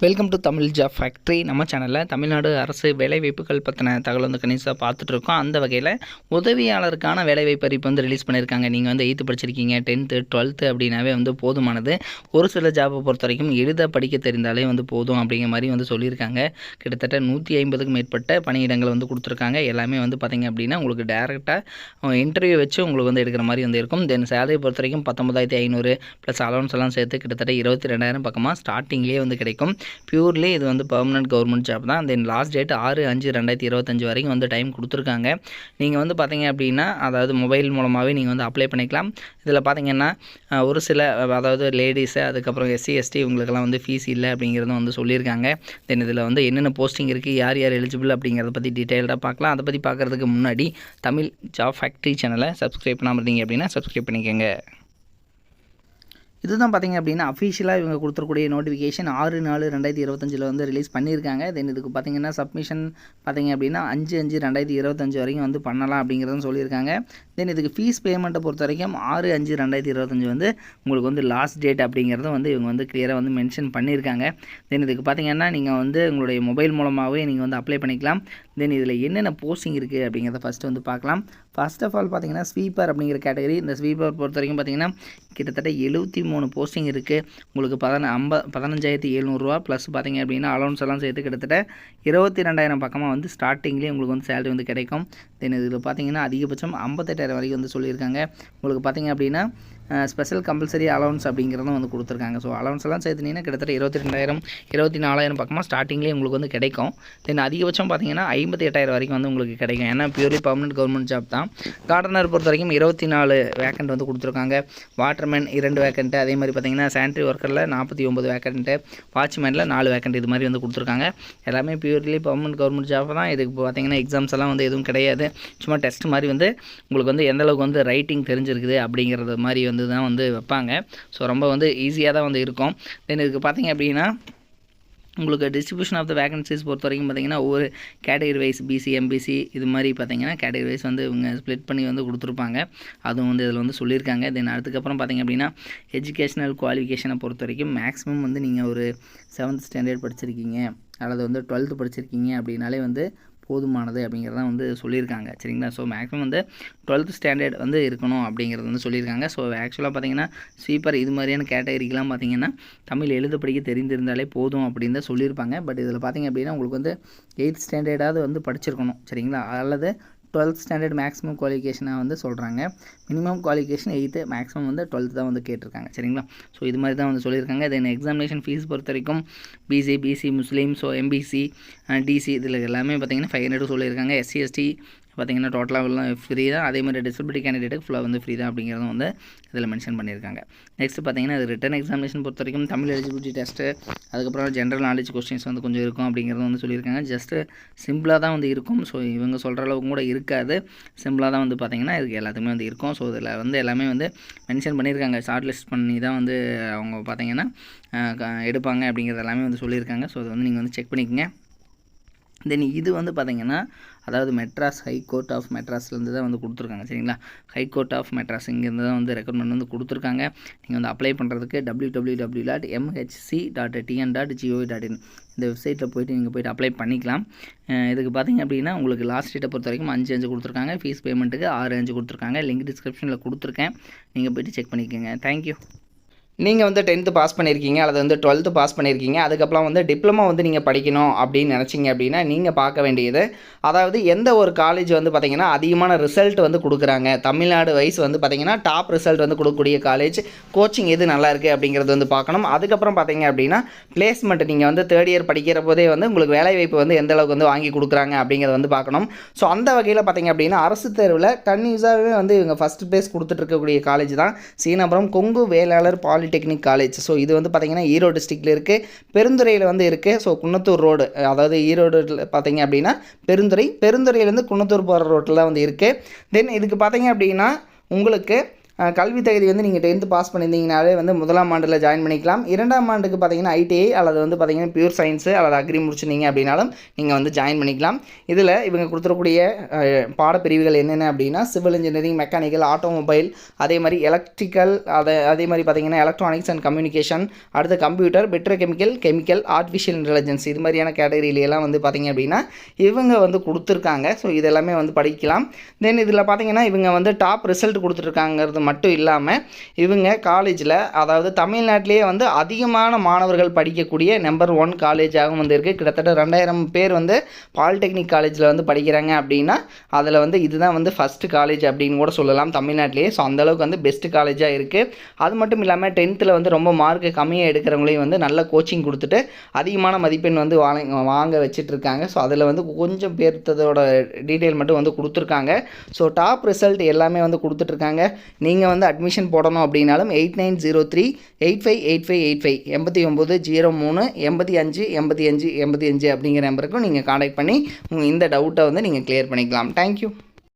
Welcome to Tamil job factory. நம்ம சேனலில் தமிழ்நாடு அரசு வேலைவாய்ப்புகள் பற்றின தகவல் வந்து கணிசாக பார்த்துட்ருக்கோம். அந்த வகையில் உதவியாளருக்கான வேலைவாய்ப்பு அறிவிப்பு வந்து ரிலீஸ் பண்ணியிருக்காங்க. நீங்கள் வந்து 8th படிச்சிருக்கீங்க, 10th 12th அப்படின்னாவே வந்து போதுமானது. ஒரு சில ஜாப்பை பொறுத்த வரைக்கும் எழுத படிக்க தெரிந்தாலே வந்து போதும் அப்படிங்கிற மாதிரி வந்து சொல்லியிருக்காங்க. கிட்டத்தட்ட 150க்கும் மேற்பட்ட பணியிடங்கள் வந்து கொடுத்துருக்காங்க. எல்லாமே வந்து பார்த்திங்க அப்படின்னா உங்களுக்கு டேரெக்டாக இன்டர்வியூ வச்சு உங்களுக்கு வந்து எடுக்கிற மாதிரி வந்து இருக்கும். தென் சேலரி பொறுத்த வரைக்கும் 19,500 ப்ளஸ் அலவன்ஸ் எல்லாம் சேர்த்து கிட்டத்தட்ட 22,000 பக்கமாக ஸ்டார்டிங்லேயே வந்து கிடைக்கும். பியூர்லி இது வந்து பர்மனெண்ட் கவர்மெண்ட் ஜாப் தான். தென் லாஸ்ட் டேட் 6/5/2025 வரைக்கும் வந்து டைம் கொடுத்துருக்காங்க. நீங்கள் வந்து பார்த்தீங்க அப்படின்னா அதாவது மொபைல் மூலமாகவே நீங்கள் வந்து அப்ளை பண்ணிக்கலாம். இதில் பார்த்தீங்கன்னா ஒரு சில அதாவது லேடிஸு அதுக்கப்புறம் SC ST இவங்களுக்கெல்லாம் வந்து ஃபீஸ் இல்லை அப்படிங்கிறதும் வந்து சொல்லியிருக்காங்க. தென் இதில் வந்து என்னென்ன போஸ்டிங் இருக்குது, யார் யார் எலிஜிபிள் அப்படிங்கிறத பற்றி டீட்டெயில்டாக பார்க்கலாம். அதை பற்றி பார்க்குறதுக்கு முன்னாடி தமிழ் ஜாப் ஃபேக்ட்ரி சேனலை சப்ஸ்கிரைப் பண்ணாமல் இருந்தீங்க அப்படின்னா சப்ஸ்கிரைப் பண்ணிக்கோங்க. இதுதான் பார்த்திங்க அப்படின்னா அஃபிஷியலாக இவங்க கொடுத்துருக்கூடிய நோட்டிஃபிகேஷன் 6/4/2025 வந்து ரிலீஸ் பண்ணியிருக்காங்க. தென் இதுக்கு பார்த்திங்கன்னா சப்மிஷன் பார்த்திங்க அப்படின்னா 5/5/2025 வரைக்கும் வந்து பண்ணலாம் அப்படிங்கிறதும் சொல்லியிருக்காங்க. தென் இதுக்கு ஃபீஸ் பேமெண்ட்டை பொறுத்த வரைக்கும் 6/5/2025 வந்து உங்களுக்கு வந்து லாஸ்ட் டேட் அப்படிங்கிறதும் வந்து இவங்க வந்து கிளியராக வந்து மென்ஷன் பண்ணியிருக்காங்க. தென் இதுக்கு பார்த்திங்கன்னா நீங்கள் வந்து உங்களுடைய மொபைல் மூலமாகவே நீங்கள் வந்து அப்ளை பண்ணிக்கலாம். தென் இதில் என்னென்ன போஸ்டிங் இருக்குது அப்படிங்கிறத ஃபஸ்ட்டு வந்து பார்க்கலாம். ஃபர்ஸ்ட் ஆஃப் ஆல் பார்த்திங்கன்னா ஸ்வீப்பர் அப்படிங்கிற கேட்டகரி. இந்த ஸ்வீப்பர் பொறுத்த வரைக்கும் பார்த்திங்கன்னா கிட்டத்தட்ட 73 போஸ்டிங் இருக்குது. உங்களுக்கு 15,700 ப்ளஸ் பார்த்திங்க அப்படின்னா அலௌன்ஸ் எல்லாம் சேர்த்து கிட்டத்தட்ட 22,000 பக்கமாக வந்து ஸ்டார்டிங்லேயே உங்களுக்கு வந்து சேலரி வந்து கிடைக்கும். தென் இதில் பார்த்திங்கன்னா அதிகபட்சம் 58,000 வரைக்கும் வந்து சொல்லியிருக்காங்க. உங்களுக்கு பார்த்திங்க அப்படின்னா ஸ்பெஷல் கம்பல்சரி அலவன்ஸ் அப்படிங்கிறதும் வந்து கொடுத்துருக்காங்க. ஸோ அலவன்ஸ் எல்லாம் சேர்த்துனீங்கன்னா கிட்டத்தட்ட 22,000 24,000 பக்கமாக ஸ்டார்டிங்லேயே உங்களுக்கு வந்து கிடைக்கும். தென் அதிகபட்சம் பார்த்தீங்கன்னா 58,000 வரைக்கும் வந்து உங்களுக்கு கிடைக்கும். ஏன்னா பியூர்லி பர்மனெண்ட் கவர்மெண்ட் ஜாப் தான். கார்டனர் பொறுத்த வரைக்கும் 24 வேக்கண்ட் வந்து கொடுத்துருக்காங்க. வாட்டர்மேன் 2 வேக்கண்ட்டு, அதே மாதிரி பார்த்தீங்கன்னா சானிட்டரி ஒர்க்கரில் 49 வேக்கண்ட்டு, வாட்ச்மேனில் 4 வேக்கண்ட் இது மாதிரி வந்து கொடுத்துருக்காங்க. எல்லாமே பியூர்லி பர்மனெண்ட் கவர்மெண்ட் ஜாப் தான். இதுக்கு பார்த்தீங்கன்னா எக்ஸாம்ஸ் எல்லாம் வந்து எதுவும் கிடையாது. சும்மா டெஸ்ட் மாதிரி வந்து உங்களுக்கு வந்து எந்தளவுக்கு வந்து ரைட்டிங் தெரிஞ்சிருக்குது அப்படிங்கிறது மாதிரி வந்து தான் வந்து வைப்பாங்க. ஸோ ரொம்ப வந்து ஈஸியாக தான் வந்து இருக்கும். தென் இதுக்கு பார்த்திங்க அப்படின்னா உங்களுக்கு டிஸ்ட்ரிபியூஷன் ஆஃப் த வேகன்சிஸ் பொறுத்த வரைக்கும் பார்த்திங்கன்னா ஒவ்வொரு கேட்டகரி வைஸ் BC MBC இது மாதிரி பார்த்திங்கன்னா கேட்டகரி வைஸ் வந்து இவங்க ஸ்ப்ளிட் பண்ணி வந்து கொடுத்துருப்பாங்க. அதுவும் வந்து இதில் வந்து சொல்லியிருக்காங்க. தென் அதுக்கப்புறம் பார்த்திங்க அப்படின்னா எஜுகேஷனல் குவாலிஃபிகேஷனை பொறுத்த வரைக்கும் மேக்ஸிமம் வந்து நீங்கள் ஒரு 7th ஸ்டாண்டர்ட் படிச்சிருக்கீங்க அல்லது வந்து 12th படிச்சிருக்கீங்க அப்படின்னாலே வந்து போதுமானது அப்படிங்கிறதான் வந்து சொல்லியிருக்காங்க. சரிங்களா? ஸோ மேக்ஸிமம் வந்து 12th ஸ்டாண்டர்ட் வந்து இருக்கணும் அப்படிங்கிறது வந்து சொல்லியிருக்காங்க. ஸோ ஆக்சுவலாக பார்த்திங்கன்னா ஸ்வீப்பர் இது மாதிரியான கேட்டகரிக்கெலாம் பார்த்திங்கன்னா தமிழ் எழுத படிக்க தெரிந்திருந்தாலே போதும் அப்படின்னு தான் சொல்லியிருப்பாங்க. பட் இதில் பார்த்திங்க அப்படின்னா உங்களுக்கு வந்து 8th ஸ்டாண்டர்டாவது வந்து படிச்சிருக்கணும். சரிங்களா? அல்லது 12th ஸ்டாண்டர்ட் மேக்ஸிமம் குவாலிஃபிகேஷனாக வந்து சொல்கிறாங்க. மினிமம் குவாலிஃபிகேஷன் 8th, மேக்ஸிமம் வந்து 12th தான் வந்து கேட்டிருக்காங்க. சரிங்களா? ஸோ இது மாதிரி தான் வந்து சொல்லியிருக்காங்க. தென் எக்ஸாமினேஷன் ஃபீஸ் பொறுத்த வரைக்கும் BC முஸ்லீம், ஸோ MBC DC இதில் எல்லாமே பார்த்திங்கன்னா 500 சொல்லியிருக்காங்க. SC ST பார்த்திங்கன்னா டோட்டலாக எல்லாம் ஃப்ரீ தான். அதே மாதிரி டிசபிலிட்டி கேண்டிடேட்டுக்கு ஃபுல்லாக வந்து ஃப்ரீ தான் அப்படிங்கிறதும் வந்து இதில் மென்ஷன் பண்ணியிருக்காங்க. நெக்ஸ்ட் பார்த்திங்கன்னா இது ரிட்டன் எக்ஸாமினேஷன் பொறுத்த வரைக்கும் தமிழ் எலிஜிபிலிட்டி டெஸ்ட்டு, அதுக்கப்புறம் ஜென்ரல் நாலேஜ் கொஸ்டின்ஸ் வந்து கொஞ்சம் இருக்கும் அப்படிங்கிறதும் வந்து சொல்லியிருக்காங்க. ஜஸ்ட்டு சிம்பிளாக தான் வந்து இருக்கும். ஸோ இவங்க சொல்கிற அளவுக்கு கூட இருக்காது. சிம்பிளாக தான் வந்து பார்த்திங்கன்னா இதுக்கு எல்லாத்துக்குமே வந்து இருக்கும். ஸோ இதில் வந்து எல்லாமே வந்து மென்ஷன் பண்ணியிருக்காங்க. ஷார்ட் லிஸ்ட் பண்ணி தான் வந்து அவங்க பார்த்திங்கன்னா எடுப்பாங்க அப்படிங்கிறது எல்லாமே வந்து சொல்லியிருக்காங்க. ஸோ அதை வந்து நீங்கள் வந்து செக் பண்ணிக்கங்க. தென் இது வந்து பார்த்திங்கன்னா அதாவது மெட்ராஸ் ஹைகோர்ட் ஆஃப் மெட்ராஸ்லேருந்து தான் வந்து கொடுத்துருக்காங்க. சரிங்களா? ஹைகோர்ட் ஆஃப் மெட்ராஸ் இங்கேருந்து தான் வந்து ரெக்கமெண்ட் வந்து கொடுத்துருக்காங்க. நீங்கள் வந்து அப்ளை பண்ணுறதுக்கு www.mhc.tn.gov.in இந்த வெப்சைட்டில் போய்ட்டு நீங்கள் போய்ட்டு அப்ளை பண்ணிக்கலாம். இதுக்கு பார்த்திங்க அப்படின்னா உங்களுக்கு லாஸ்ட் டேட்டை பொறுத்த வரைக்கும் 5/5 கொடுத்துருக்காங்க. ஃபீஸ் பேமெண்ட்டுக்கு 6/5 கொடுத்துருக்காங்க. லிங்க் டிஸ்கிரிப்ஷனில் கொடுத்துருக்கேன். நீங்கள் போய்ட்டு செக் பண்ணிக்கோங்க. தேங்க்யூ. நீங்கள் வந்து 10th பாஸ் பண்ணியிருக்கீங்க அல்லது வந்து 12th பாஸ் பண்ணியிருக்கீங்க, அதுக்கப்புறம் வந்து டிப்ளமோ வந்து நீங்கள் படிக்கணும் அப்படின்னு நினச்சிங்க அப்படின்னா நீங்கள் பார்க்க வேண்டியது அதாவது எந்த ஒரு காலேஜ் வந்து பார்த்திங்கன்னா அதிகமான ரிசல்ட் வந்து கொடுக்குறாங்க, தமிழ்நாடு வைஸ் வந்து பார்த்திங்கன்னா டாப் ரிசல்ட் வந்து கொடுக்கக்கூடிய காலேஜ், கோச்சிங் எது நல்லா இருக்குது அப்படிங்கிறது வந்து பார்க்கணும். அதுக்கப்புறம் பார்த்திங்க அப்படின்னா பிளேஸ்மெண்ட் நீங்கள் வந்து 3rd இயர் படிக்கிற போதே வந்து உங்களுக்கு வேலைவாய்ப்பு வந்து எந்த அளவுக்கு வந்து வாங்கி கொடுக்குறாங்க அப்படிங்கிறத வந்து பார்க்கணும். ஸோ அந்த வகையில் பார்த்திங்க அப்படின்னா அரசு தேர்வில் கன்யூஸாகவே வந்து இவங்க ஃபஸ்ட் ப்ளேஸ் கொடுத்துட்ருக்கக்கூடிய காலேஜ் தான் Seenapuram Kongu Vellalar technique college. So இது வந்து பார்த்திங்கன்னா ஈரோடு டிஸ்ட்ரிக்டில் இருக்குது, பெருந்துறையில் வந்து இருக்குது. ஸோ குன்னத்தூர் ரோடு அதாவது ஈரோடு பார்த்திங்க அப்படின்னா பெருந்துறையிலேருந்து குன்னத்தூர் போகிற ரோட்டில் தான் வந்து இருக்குது. தென் இதுக்கு பார்த்திங்க அப்படின்னா உங்களுக்கு கல்வி தகுதி வந்து நீங்கள் 10th பாஸ் பண்ணியிருந்தீங்கனாலே வந்து முதலாம் ஆண்டில் ஜாயின் பண்ணிக்கலாம். 2ஆம் ஆண்டுக்கு பார்த்தீங்கன்னா ஐடிஐ அல்லது வந்து பார்த்தீங்கன்னா பியூர் சயின்ஸு அல்லது அக்ரி முடிச்சிருந்தீங்க அப்படின்னாலும் நீங்கள் வந்து ஜாயின் பண்ணிக்கலாம். இதில் இவங்க கொடுத்துருக்கூடிய பாடப்பிரிவுகள் என்னென்ன அப்படின்னா சிவில் இன்ஜினியரிங், மெக்கானிக்கல், ஆட்டோமொபைல், அதே மாதிரி எலக்ட்ரிக்கல், அதே மாதிரி பார்த்தீங்கன்னா எலக்ட்ரானிக்ஸ் அண்ட் கம்யூனிகேஷன், அடுத்து கம்ப்யூட்டர், கெமிக்கல், ஆர்டிஃபிஷியல் இன்டெலிஜென்ஸ் இது மாதிரியான கேட்டகரியிலெல்லாம் வந்து பார்த்தீங்க அப்படின்னா இவங்க வந்து கொடுத்துருக்காங்க. ஸோ இதெல்லாமே வந்து படிக்கலாம். தென் இதில் பார்த்தீங்கன்னா இவங்க வந்து டாப் ரிசல்ட் கொடுத்துருக்காங்கிறது மட்டும் இல்லாமல் இவங்க காலேஜில் அதாவது தமிழ்நாட்டிலேயே வந்து அதிகமான மாணவர்கள் படிக்கக்கூடிய நம்பர் 1 காலேஜாகவும் வந்து இருக்குது. கிட்டத்தட்ட 2000 பேர் வந்து பாலிடெக்னிக் காலேஜில் வந்து படிக்கிறாங்க அப்படின்னா அதில் வந்து இதுதான் வந்து ஃபஸ்ட்டு காலேஜ் அப்படின்னு கூட சொல்லலாம் தமிழ்நாட்டிலேயே. ஸோ அந்தளவுக்கு வந்து பெஸ்ட்டு காலேஜாக இருக்குது. அது மட்டும் இல்லாமல் 10th வந்து ரொம்ப மார்க்கு கம்மியாக எடுக்கிறவங்களையும் வந்து நல்ல கோச்சிங் கொடுத்துட்டு அதிகமான மதிப்பெண் வந்து வாங்க வச்சிட்ருக்காங்க. ஸோ அதில் வந்து கொஞ்சம் பேர்த்ததோட டீட்டெயில் மட்டும் வந்து கொடுத்துருக்காங்க. ஸோ டாப் ரிசல்ட் எல்லாமே வந்து கொடுத்துட்ருக்காங்க. நீங்கள் வந்து அட்மிஷன் போடணும் அப்படின்னாலும் 8903-858585 8903-858585 அப்படிங்கிற நம்பருக்கும் நீங்கள் காண்டாக்ட் பண்ணி இந்த டவுட்டை வந்து நீங்கள் கிளியர் பண்ணிக்கலாம். தேங்க்யூ.